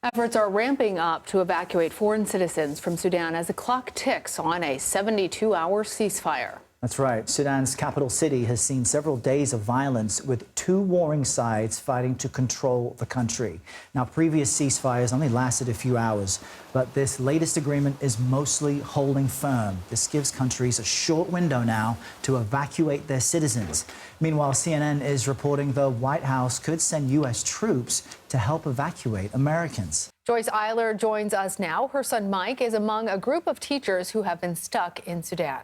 Efforts are ramping up to evacuate foreign citizens from Sudan as the clock ticks on a 72-hour ceasefire. That's right. Sudan's capital city has seen several days of violence with two warring sides fighting to control the country. Now, previous ceasefires only lasted a few hours, but this latest agreement is mostly holding firm. This gives countries a short window now to evacuate their citizens. Meanwhile, CNN is reporting the White House could send U.S. troops to help evacuate Americans. Joyce Eiler joins us now. Her son Mike is among a group of teachers who have been stuck in Sudan.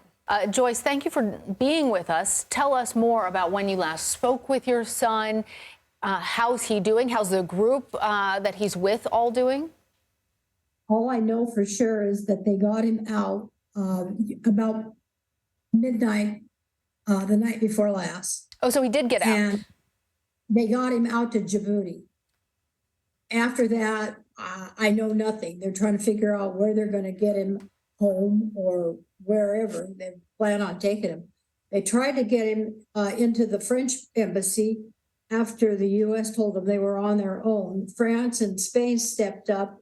Joyce, thank you for being with us. Tell us more about when you last spoke with your son. How's he doing? How's the group that he's with all doing? All I know for sure is that they got him out about midnight the night before last. Oh, so he did get out. And they got him out to Djibouti. After that, I know nothing. They're trying to figure out where they're going to get him home or wherever they plan on taking him. They tried to get him into the French embassy after the U.S. told them they were on their own. France and Spain stepped up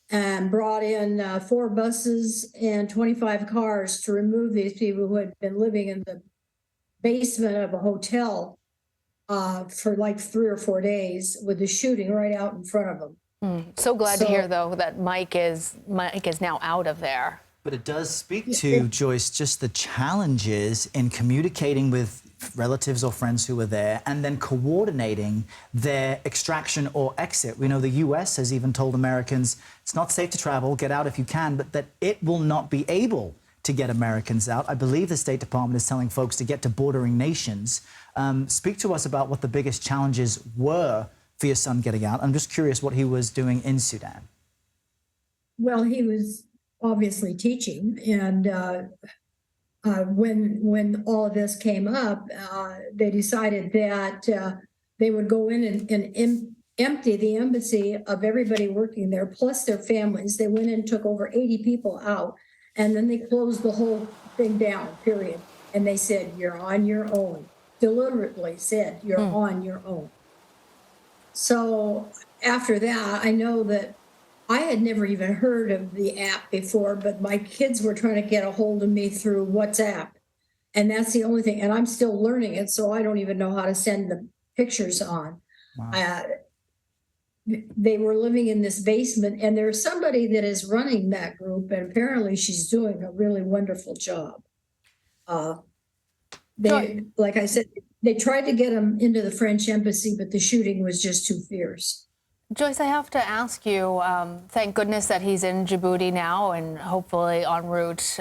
and brought in 4 buses and 25 cars to remove these people who had been living in the basement of a hotel for like 3 or 4 days with the shooting right out in front of them. So glad to hear, though, that Mike is now out of there. But it does speak to, Joyce, just the challenges in communicating with relatives or friends who were there and then coordinating their extraction or exit. We know the U.S. has even told Americans it's not safe to travel, get out if you can, but that it will not be able to get Americans out. I believe the State Department is telling folks to get to bordering nations. Speak to us about what the biggest challenges were for your son getting out. I'm just curious what he was doing in Sudan. Well, he was obviously teaching, and when all of this came up, they decided that they would go in and empty the embassy of everybody working there, plus their families. They went in and took over 80 people out, and then they closed the whole thing down, period. And they said, you're on your own. Deliberately said, you're on your own. So after that, I know that I had never even heard of the app before, but my kids were trying to get a hold of me through WhatsApp. And that's the only thing. And I'm still learning it, so I don't even know how to send the pictures on. Wow. They were living in this basement, and there's somebody that is running that group, and apparently she's doing a really wonderful job. Like I said, they tried to get him into the French embassy, but the shooting was just too fierce. Joyce, I have to ask you, thank goodness that he's in Djibouti now and hopefully en route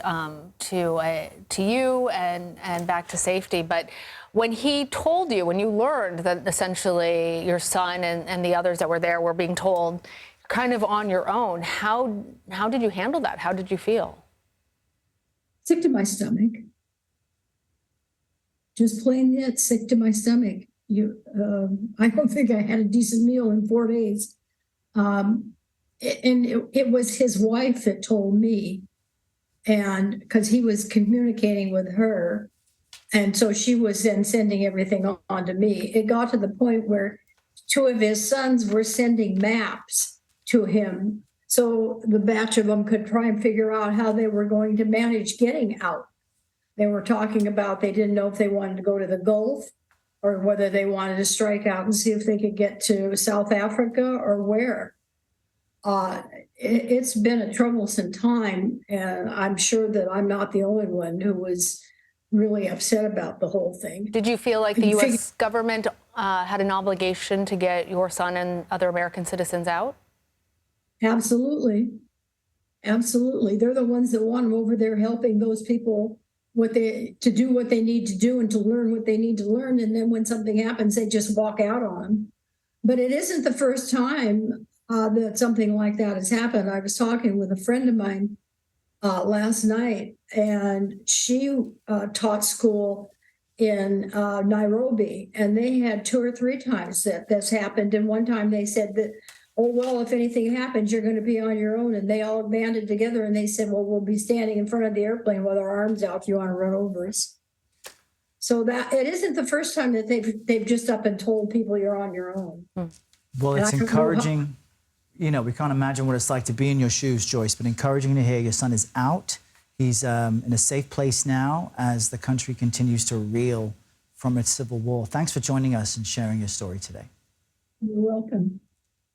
to you and back to safety. But when he told you, when you learned that essentially your son and the others that were there were being told kind of on your own, how did you handle that? How did you feel? Sick to my stomach. Just plain that, sick to my stomach. I don't think I had a decent meal in 4 days. And it was his wife that told me, and because he was communicating with her, and so she was then sending everything on to me. It got to the point where 2 of his sons were sending maps to him, so the batch of them could try and figure out how they were going to manage getting out. They were talking about they didn't know if they wanted to go to the Gulf or whether they wanted to strike out and see if they could get to South Africa or where. It's been a troublesome time, and I'm sure that I'm not the only one who was really upset about the whole thing. Did you feel like the U.S. government had an obligation to get your son and other American citizens out? Absolutely. Absolutely. They're the ones that want them over there helping those people to do what they need to do and to learn what they need to learn. And then when something happens, they just walk out on them. But it isn't the first time that something like that has happened. I was talking with a friend of mine last night, and she taught school in Nairobi, and they had 2 or 3 times that this happened. And one time they said that, oh, well, if anything happens, you're going to be on your own. And they all banded together and they said, well, we'll be standing in front of the airplane with our arms out if you want to run over us. So that it isn't the first time that they've just up and told people you're on your own. Well, it's encouraging. you know, we can't imagine what it's like to be in your shoes, Joyce, but encouraging to hear your son is out. He's in a safe place now as the country continues to reel from its civil war. Thanks for joining us and sharing your story today. You're welcome.